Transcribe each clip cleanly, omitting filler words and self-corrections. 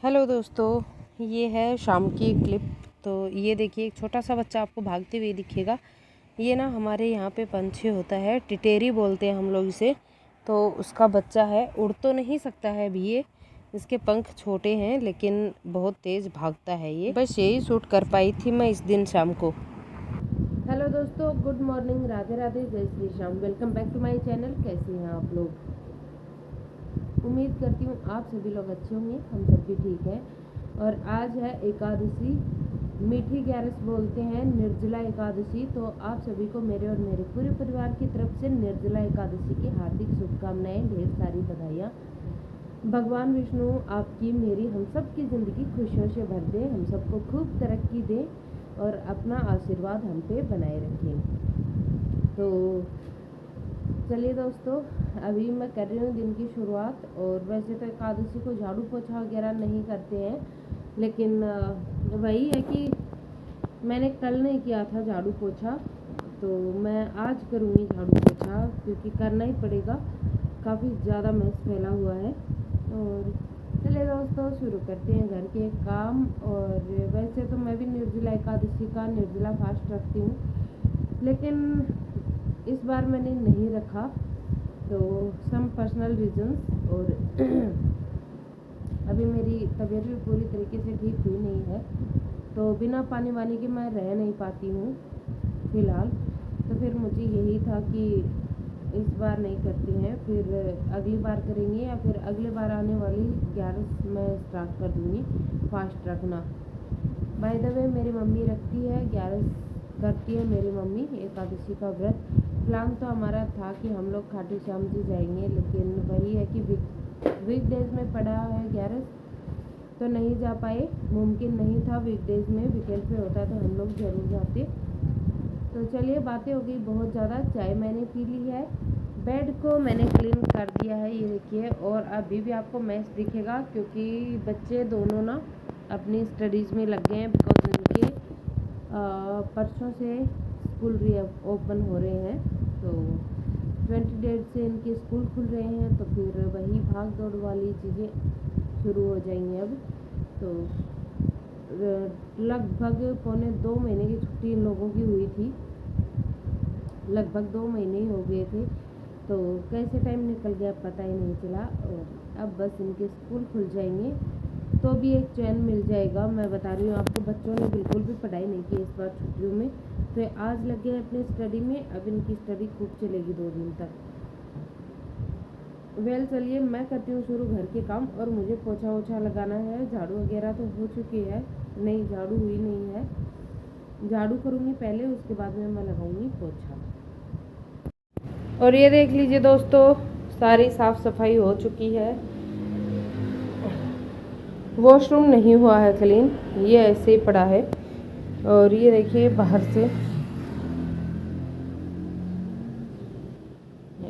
Hello दोस्तों, ये है शाम की क्लिप। तो ये देखिए, एक छोटा सा बच्चा आपको भागते हुए दिखेगा। ये ना हमारे यहाँ पे पंछी होता है, टिटेरी बोलते हैं हम लोग इसे। तो उसका बच्चा है, उड़ तो नहीं सकता है अभी ये, इसके पंख छोटे हैं लेकिन बहुत तेज़ भागता है ये। बस यही शूट कर पाई थी मैं इस दिन शाम को। हेलो दोस्तों, गुड मॉर्निंग, राधे राधे, जय Shri Shyam. Welcome back to my channel. कैसे हैं आप लोग? उम्मीद करती हूँ आप सभी लोग अच्छे होंगे, हम सब भी ठीक हैं। और आज है एकादशी, मीठी ग्यारस बोलते हैं, निर्जला एकादशी। तो आप सभी को मेरे और मेरे पूरे परिवार की तरफ से निर्जला एकादशी की हार्दिक शुभकामनाएं, ढेर सारी बधाइयाँ। भगवान विष्णु आपकी मेरी हम सब की ज़िंदगी खुशियों से भर दे, हम सबको खूब तरक्की दे और अपना आशीर्वाद हम पे बनाए रखें। तो चलिए दोस्तों, अभी मैं कर रही हूँ दिन की शुरुआत। और वैसे तो एकादशी को झाड़ू पोछा वगैरह नहीं करते हैं, लेकिन वही है कि मैंने कल नहीं किया था झाड़ू पोछा, तो मैं आज करूँगी झाड़ू पोछा, क्योंकि करना ही पड़ेगा, काफ़ी ज़्यादा मैस फैला हुआ है। और चलिए दोस्तों, शुरू करते हैं घर के काम। और वैसे तो मैं भी निर्जला एकादशी का निर्जला फास्ट रखती हूँ, लेकिन इस बार मैंने नहीं रखा, तो सम पर्सनल रीजंस। और अभी मेरी तबीयत भी पूरी तरीके से ठीक हुई नहीं है, तो बिना पानी वानी के मैं रह नहीं पाती हूँ फ़िलहाल। तो फिर मुझे यही था कि इस बार नहीं करते हैं, फिर अगली बार करेंगे, या फिर अगले बार आने वाली 11 में स्टार्ट कर दूँगी फास्ट रखना। बाय द वे, मेरी मम्मी रखती है 11 करती है मेरी मम्मी एकादशी का व्रत। प्लान तो हमारा था कि हम लोग खाटू श्याम जी जाएंगे, लेकिन वही है कि वीकडेज में पड़ा है 11, तो नहीं जा पाए, मुमकिन नहीं था वीकडेज में। वीकेंड पे होता तो हम लोग ज़रूर जाते। तो चलिए, बातें हो गई बहुत ज़्यादा। चाय मैंने पी ली है, बेड को मैंने क्लीन कर दिया है, ये देखिए। और अभी भी आपको मैस दिखेगा, क्योंकि बच्चे दोनों ना अपनी स्टडीज़ में लग गए हैं, बिकॉज इनके परसों से स्कूल ओपन हो रहे हैं। तो 20 डेट से इनके स्कूल खुल रहे हैं, तो फिर वही भाग दौड़ वाली चीज़ें शुरू हो जाएंगी अब। तो लगभग 2.25 महीने की छुट्टी इन लोगों की हुई थी, लगभग 2 महीने ही हो गए थे। तो कैसे टाइम निकल गया पता ही नहीं चला। और अब बस इनके स्कूल खुल जाएंगे तो भी एक चैन मिल जाएगा। मैं बता रही हूँ आपको, बच्चों ने बिल्कुल भी पढ़ाई नहीं की इस बार छुट्टियों में, तो आज लग गए अपनी स्टडी में। अब इनकी स्टडी खूब चलेगी 2 दिन तक। वेल चलिए, मैं करती हूँ शुरू घर के काम। और मुझे पोछा वोछा लगाना है, झाड़ू वगैरह तो हो चुकी है, नहीं झाड़ू हुई नहीं है। झाड़ू करूँगी पहले, उसके बाद में मैं लगाऊंगी पोछा। और ये देख लीजिए दोस्तों, सारी साफ सफाई हो चुकी है। वॉशरूम नहीं हुआ है क्लीन, ये ऐसे ही पड़ा है। और ये देखिए, बाहर से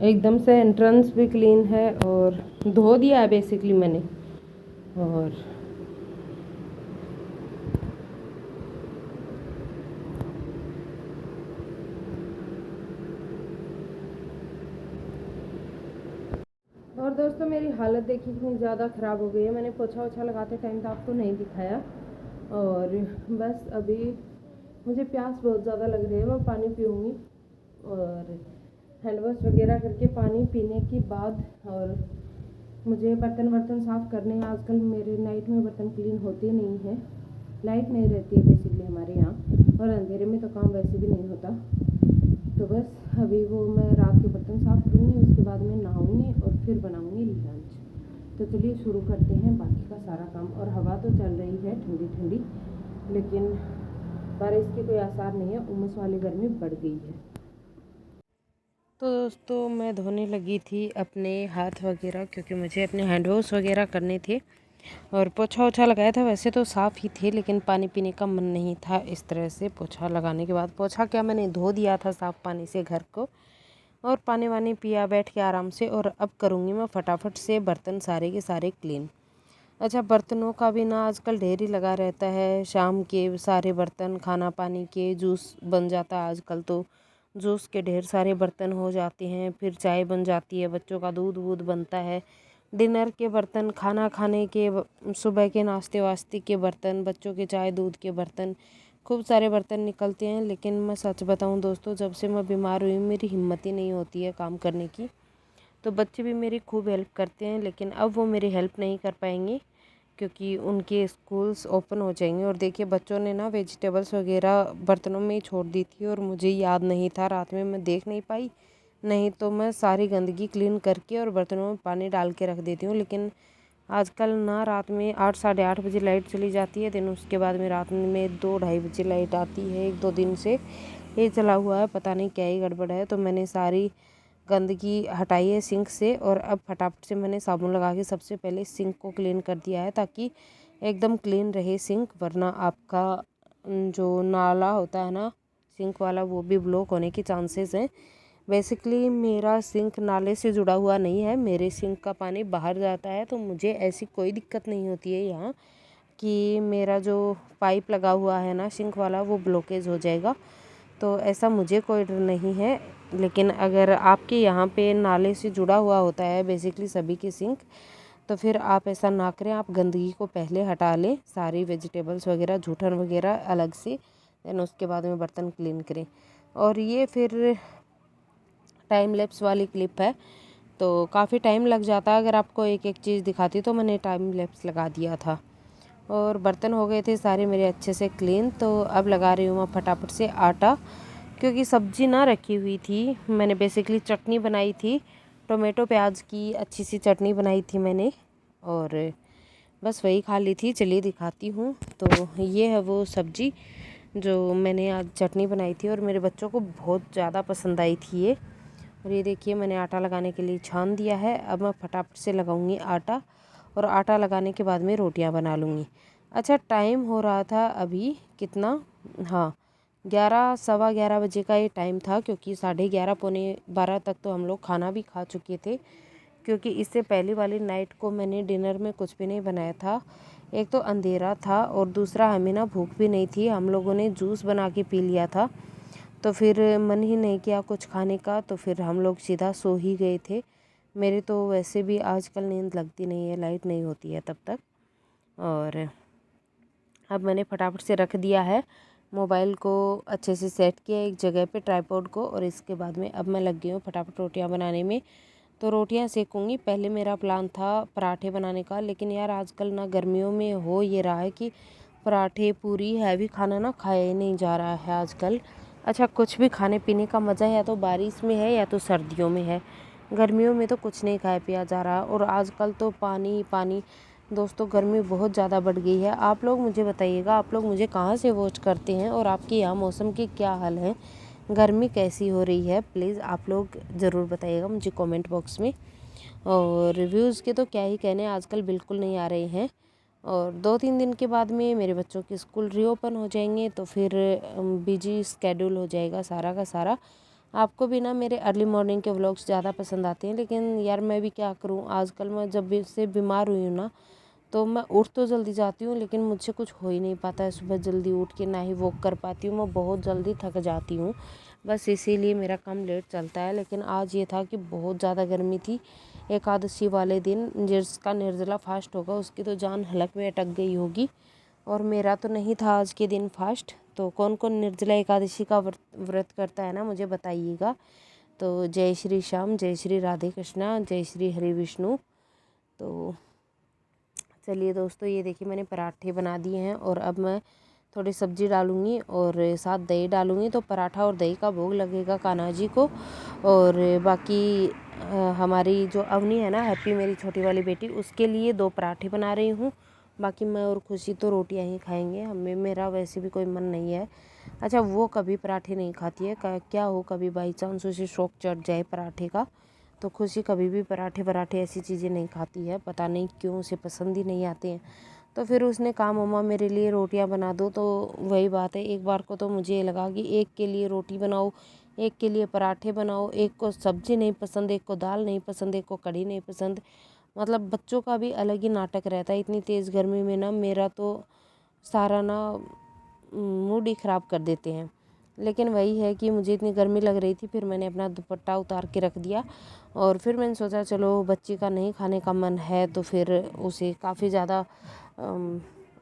एकदम से एंट्रेंस भी क्लीन है, और धो दिया है बेसिकली मैंने। और दोस्तों, मेरी हालत देखिए कितनी ज़्यादा ख़राब हो गई है। मैंने पोछा वोछा लगाते टाइम तो आपको नहीं दिखाया। और बस अभी मुझे प्यास बहुत ज़्यादा लग रही है, मैं पानी पीऊँगी। और हैंड वॉश वगैरह करके पानी पीने के बाद, और मुझे बर्तन साफ़ करने हैं। आजकल मेरे नाइट में बर्तन क्लीन होते नहीं हैं, लाइट नहीं रहती है बेसिकली हमारे यहाँ, और अंधेरे में तो काम वैसे भी नहीं होता। तो बस अभी वो मैं रात के बर्तन साफ़ करूँगी, उसके बाद में नहाऊँगी और फिर बनाऊँगी लंच। तो चलिए शुरू करते हैं बाकी का सारा काम। और हवा तो चल रही है ठंडी ठंडी, लेकिन बारिश के कोई आसार नहीं है, उमस वाली गर्मी बढ़ गई है। तो दोस्तों, मैं धोने लगी थी अपने हाथ वगैरह, क्योंकि मुझे अपने हैंड वॉश वगैरह करने थे। और पोछा वोछा लगाया था, वैसे तो साफ़ ही थे, लेकिन पानी पीने का मन नहीं था। इस तरह से पोछा लगाने के बाद, पोछा क्या, मैंने धो दिया था साफ़ पानी से घर को, और पानी वानी पिया बैठ के आराम से। और अब करूँगी मैं फटाफट से बर्तन सारे के सारे क्लीन। अच्छा, बर्तनों का भी ना आजकल ढेर ही लगा रहता है। शाम के सारे बर्तन, खाना पानी के, जूस बन जाता है आजकल, तो जूस के ढेर सारे बर्तन हो जाते हैं। फिर चाय बन जाती है, बच्चों का दूध वूध बनता है, डिनर के बर्तन, खाना खाने के, सुबह के नाश्ते वास्ते के बर्तन, बच्चों के चाय दूध के बर्तन, खूब सारे बर्तन निकलते हैं। लेकिन मैं सच बताऊं दोस्तों, जब से मैं बीमार हुई मेरी हिम्मत ही नहीं होती है काम करने की। तो बच्चे भी मेरी खूब हेल्प करते हैं, लेकिन अब वो मेरी हेल्प नहीं कर पाएंगे क्योंकि उनके स्कूल्स ओपन हो जाएंगे। और देखिए बच्चों ने ना वेजिटेबल्स वगैरह बर्तनों में ही छोड़ दी थी और मुझे याद नहीं था, रात में मैं देख नहीं पाई। नहीं तो मैं सारी गंदगी क्लीन करके और बर्तनों में पानी डाल के रख देती हूँ। लेकिन आजकल ना रात में 8 साढ़े 8 बजे लाइट चली जाती है, दिन उसके बाद में रात में 2 ढाई बजे लाइट आती है। 1-2 दिन से ये चला हुआ है, पता नहीं क्या ही गड़बड़ है। तो मैंने सारी गंदगी हटाई है सिंक से और अब फटाफट से मैंने साबुन लगा के सबसे पहले सिंक को क्लीन कर दिया है, ताकि एकदम क्लीन रहे सिंक। वरना आपका जो नाला होता है ना सिंक वाला, वो भी ब्लॉक होने के चांसेस हैं। बेसिकली मेरा सिंक नाले से जुड़ा हुआ नहीं है, मेरे सिंक का पानी बाहर जाता है, तो मुझे ऐसी कोई दिक्कत नहीं होती है यहाँ कि मेरा जो पाइप लगा हुआ है ना सिंक वाला वो ब्लॉकेज हो जाएगा। तो ऐसा मुझे कोई डर नहीं है। लेकिन अगर आपके यहाँ पे नाले से जुड़ा हुआ होता है बेसिकली सभी के सिंक, तो फिर आप ऐसा ना करें, आप गंदगी को पहले हटा लें, सारी वेजिटेबल्स वगैरह जूठन वगैरह अलग से, देन उसके बाद में बर्तन क्लीन करें। और ये फिर टाइम लैप्स वाली क्लिप है, तो काफ़ी टाइम लग जाता अगर आपको एक एक चीज़ दिखाती, तो मैंने टाइम लैप्स लगा दिया था। और बर्तन हो गए थे सारे मेरे अच्छे से क्लीन। तो अब लगा रही हूँ मैं फटाफट से आटा, क्योंकि सब्जी ना रखी हुई थी। मैंने बेसिकली चटनी बनाई थी, टोमेटो प्याज की अच्छी सी चटनी बनाई थी मैंने, और बस वही खा ली थी। चलिए दिखाती हूँ। तो ये है वो सब्जी जो मैंने आज चटनी बनाई थी और मेरे बच्चों को बहुत ज़्यादा पसंद आई थी ये। और ये देखिए मैंने आटा लगाने के लिए छान दिया है। अब मैं फटाफट से लगाऊंगी आटा, और आटा लगाने के बाद में रोटियां बना लूँगी। अच्छा, टाइम हो रहा था अभी कितना, हाँ 11 सवा 11 बजे का ये टाइम था, क्योंकि 11:30 पौने 12 तक तो हम लोग खाना भी खा चुके थे। क्योंकि इससे पहली वाली नाइट को मैंने डिनर में कुछ भी नहीं बनाया था। एक तो अंधेरा था और दूसरा हमें ना भूख भी नहीं थी, हम लोगों ने जूस बना के पी लिया था, तो फिर मन ही नहीं किया कुछ खाने का, तो फिर हम लोग सीधा सो ही गए थे। मेरी तो वैसे भी आजकल नींद लगती नहीं है, लाइट नहीं होती है तब तक। और अब मैंने फटाफट से रख दिया है मोबाइल को, अच्छे से सेट किया एक जगह पे ट्राइपॉड को, और इसके बाद में अब मैं लग गई हूँ फटाफट रोटियां बनाने में। तो रोटियां सेकूंगी। पहले मेरा प्लान था पराठे बनाने का, लेकिन यार आजकल ना गर्मियों में हो ये रहा है कि पराठे पूरी हैवी खाना ना खाया ही नहीं जा रहा है आजकल। अच्छा, कुछ भी खाने पीने का मज़ा या तो बारिश में है या तो सर्दियों में है। गर्मियों में तो कुछ नहीं खाया पिया जा रहा, और आजकल तो पानी पानी। दोस्तों गर्मी बहुत ज़्यादा बढ़ गई है। आप लोग मुझे बताइएगा, आप लोग मुझे कहाँ से वॉच करते हैं और आपके यहाँ मौसम के क्या हाल हैं, गर्मी कैसी हो रही है, प्लीज़ आप लोग ज़रूर बताइएगा मुझे कमेंट बॉक्स में। और रिव्यूज़ के तो क्या ही कहने, आजकल बिल्कुल नहीं आ रहे हैं। और 2-3 दिन के बाद में मेरे बच्चों के स्कूल रीओपन हो जाएंगे, तो फिर बिजी स्केड्यूल हो जाएगा सारा का सारा। आपको भी ना मेरे अर्ली मॉर्निंग के व्लॉग्स ज़्यादा पसंद आते हैं, लेकिन यार मैं भी क्या करूँ, आजकल मैं जब भी से बीमार हुई हूँ ना, तो मैं उठ तो जल्दी जाती हूँ, लेकिन मुझसे कुछ हो ही नहीं पाता है सुबह जल्दी उठ के, ना ही वॉक कर पाती हूँ। मैं बहुत जल्दी थक जाती हूँ, बस इसीलिए मेरा काम लेट चलता है। लेकिन आज ये था कि बहुत ज़्यादा गर्मी थी। एकादशी वाले दिन जिसका निर्जला फास्ट होगा उसकी तो जान हलक में अटक गई होगी, और मेरा तो नहीं था आज के दिन फास्ट। तो कौन कौन निर्जला एकादशी का व्रत करता है ना, मुझे बताइएगा। तो जय श्री श्याम, जय श्री राधे कृष्णा, जय श्री हरि विष्णु। तो चलिए दोस्तों, ये देखिए मैंने पराठे बना दिए हैं, और अब मैं थोड़ी सब्जी डालूँगी और साथ दही डालूँगी, तो पराठा और दही का भोग लगेगा कान्हा जी को। और बाकी हमारी जो अवनी है ना, हैप्पी मेरी छोटी वाली बेटी, उसके लिए 2 पराठे बना रही हूँ। बाकी मैं और खुशी तो रोटियां ही खाएंगे, हमें मेरा वैसे भी कोई मन नहीं है। अच्छा, वो कभी पराठे नहीं खाती है, क्या हो कभी बाई चांस उसे शौक चढ़ जाए पराठे का, तो खुशी कभी भी पराठे पराठे ऐसी चीज़ें नहीं खाती है, पता नहीं क्यों, उसे पसंद ही नहीं आते हैं। तो फिर उसने कहा मम्मा मेरे लिए रोटियां बना दो, तो वही बात है, एक बार को तो मुझे ये लगा कि एक के लिए रोटी बनाओ, एक के लिए पराठे बनाओ, एक को सब्जी नहीं पसंद, एक को दाल नहीं पसंद, एक को कढ़ी नहीं पसंद। मतलब बच्चों का भी अलग ही नाटक रहता है। इतनी तेज़ गर्मी में ना मेरा तो सारा ना मूड ही ख़राब कर देते हैं। लेकिन वही है कि मुझे इतनी गर्मी लग रही थी, फिर मैंने अपना दुपट्टा उतार के रख दिया। और फिर मैंने सोचा चलो बच्ची का नहीं खाने का मन है तो फिर उसे काफ़ी ज़्यादा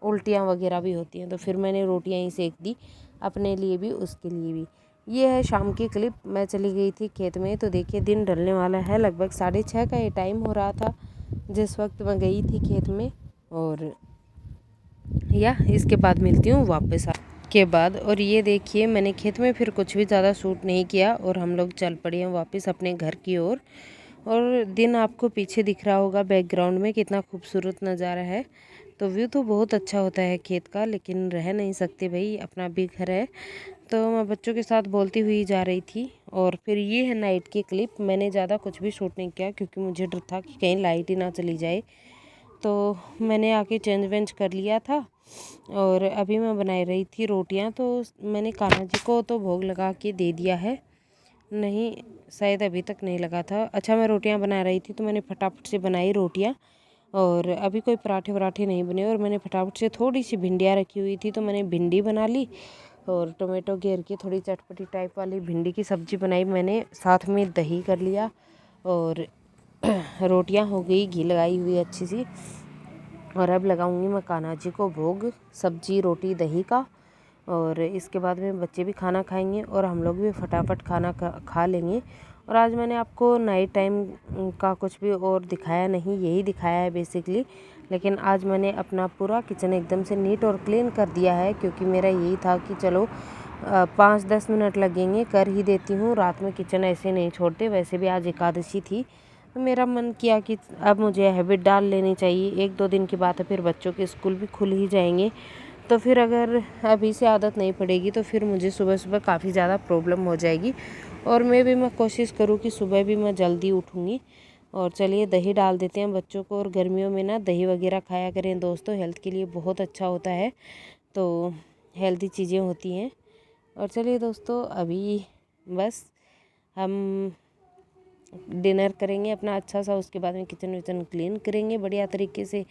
उल्टियाँ वगैरह भी होती हैं, तो फिर मैंने रोटियाँ ही सेक दी अपने लिए भी उसके लिए भी। ये है शाम की क्लिप। मैं चली गई थी खेत में, तो देखिए दिन ढलने वाला है, लगभग 6:30 का ये टाइम हो रहा था जिस वक्त मैं गई थी खेत में। और या इसके बाद मिलती हूँ वापस के बाद। और ये देखिए मैंने खेत में फिर कुछ भी ज़्यादा शूट नहीं किया और हम लोग चल पड़े हैं वापस अपने घर की ओर। और दिन आपको पीछे दिख रहा होगा बैकग्राउंड में कितना खूबसूरत नज़ारा है। तो व्यू तो बहुत अच्छा होता है खेत का, लेकिन रह नहीं सकते भाई, अपना भी घर है। तो मैं बच्चों के साथ बोलती हुई जा रही थी। और फिर ये है नाइट की क्लिप। मैंने ज़्यादा कुछ भी शूट नहीं किया क्योंकि मुझे डर था कि कहीं लाइट ही ना चली जाए, तो मैंने आके चेंज वेंज कर लिया था। और अभी मैं बना रही थी रोटियां, तो मैंने कान्हा जी को तो भोग लगा के दे दिया है, नहीं शायद अभी तक नहीं लगा था। अच्छा, मैं रोटियां बना रही थी तो मैंने फटाफट से बनाई रोटियां। और अभी कोई पराठे वराठे नहीं बने, और मैंने फटाफट से थोड़ी सी भिंडियाँ रखी हुई थी तो मैंने भिंडी बना ली और टोमेटो घेर के थोड़ी चटपटी टाइप वाली भिंडी की सब्ज़ी बनाई मैंने, साथ में दही कर लिया। और रोटियां हो गई घी लगाई हुई अच्छी सी। और अब लगाऊंगी मैं कान्हा जी को भोग, सब्जी रोटी दही का। और इसके बाद में बच्चे भी खाना खाएंगे और हम लोग भी फटाफट खाना खा लेंगे। और आज मैंने आपको नाइट टाइम का कुछ भी और दिखाया नहीं, यही दिखाया है बेसिकली। लेकिन आज मैंने अपना पूरा किचन एकदम से नीट और क्लीन कर दिया है, क्योंकि मेरा यही था कि चलो 5-10 मिनट लगेंगे, कर ही देती हूँ, रात में किचन ऐसे नहीं छोड़ते। वैसे भी आज एकादशी थी, तो मेरा मन किया कि अब मुझे हैबिट डाल लेनी चाहिए। 1-2 दिन की बात है, फिर बच्चों के स्कूल भी खुल ही जाएंगे, तो फिर अगर अभी से आदत नहीं पड़ेगी तो फिर मुझे सुबह सुबह काफ़ी ज़्यादा प्रॉब्लम हो जाएगी। और मैं कोशिश करूँ कि सुबह भी मैं जल्दी उठूँगी। और चलिए दही डाल देते हैं बच्चों को। और गर्मियों में ना दही वगैरह खाया करें दोस्तों, हेल्थ के लिए बहुत अच्छा होता है, तो हेल्दी चीज़ें होती हैं। और चलिए दोस्तों, अभी बस हम डिनर करेंगे अपना अच्छा सा, उसके बाद में किचन विचन क्लीन करेंगे बढ़िया तरीके से।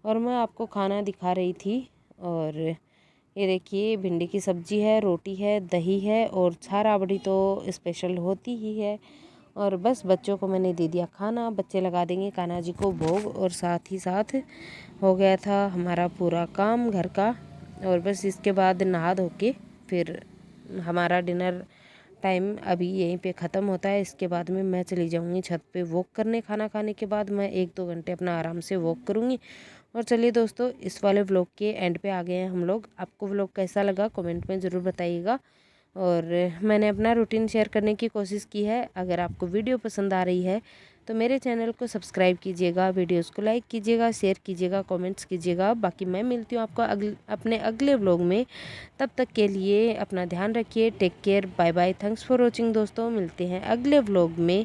और मैं आपको खाना दिखा रही थी। और ये देखिए भिंडी की सब्जी है, रोटी है, दही है, और छा राबड़ी तो स्पेशल होती ही है। और बस बच्चों को मैंने दे दिया खाना, बच्चे लगा देंगे कान्हा जी को भोग, और साथ ही साथ हो गया था हमारा पूरा काम घर का। और बस इसके बाद नहा धो के फिर हमारा डिनर टाइम अभी यहीं पे ख़त्म होता है। इसके बाद में मैं चली जाऊंगी छत पे वॉक करने। खाना खाने के बाद मैं 1-2 घंटे अपना आराम से वॉक करूंगी। और चलिए दोस्तों, इस वाले व्लॉग के एंड पे आ गए हैं हम लोग। आपको व्लॉग कैसा लगा कमेंट में ज़रूर बताइएगा। और मैंने अपना रूटीन शेयर करने की कोशिश की है। अगर आपको वीडियो पसंद आ रही है तो मेरे चैनल को सब्सक्राइब कीजिएगा, वीडियोस को लाइक कीजिएगा, शेयर कीजिएगा, कमेंट्स कीजिएगा। बाकी मैं मिलती हूँ आपको अपने अगले व्लॉग में। तब तक के लिए अपना ध्यान रखिए। Take care, bye bye, thanks for watching दोस्तों। मिलते हैं अगले व्लॉग में।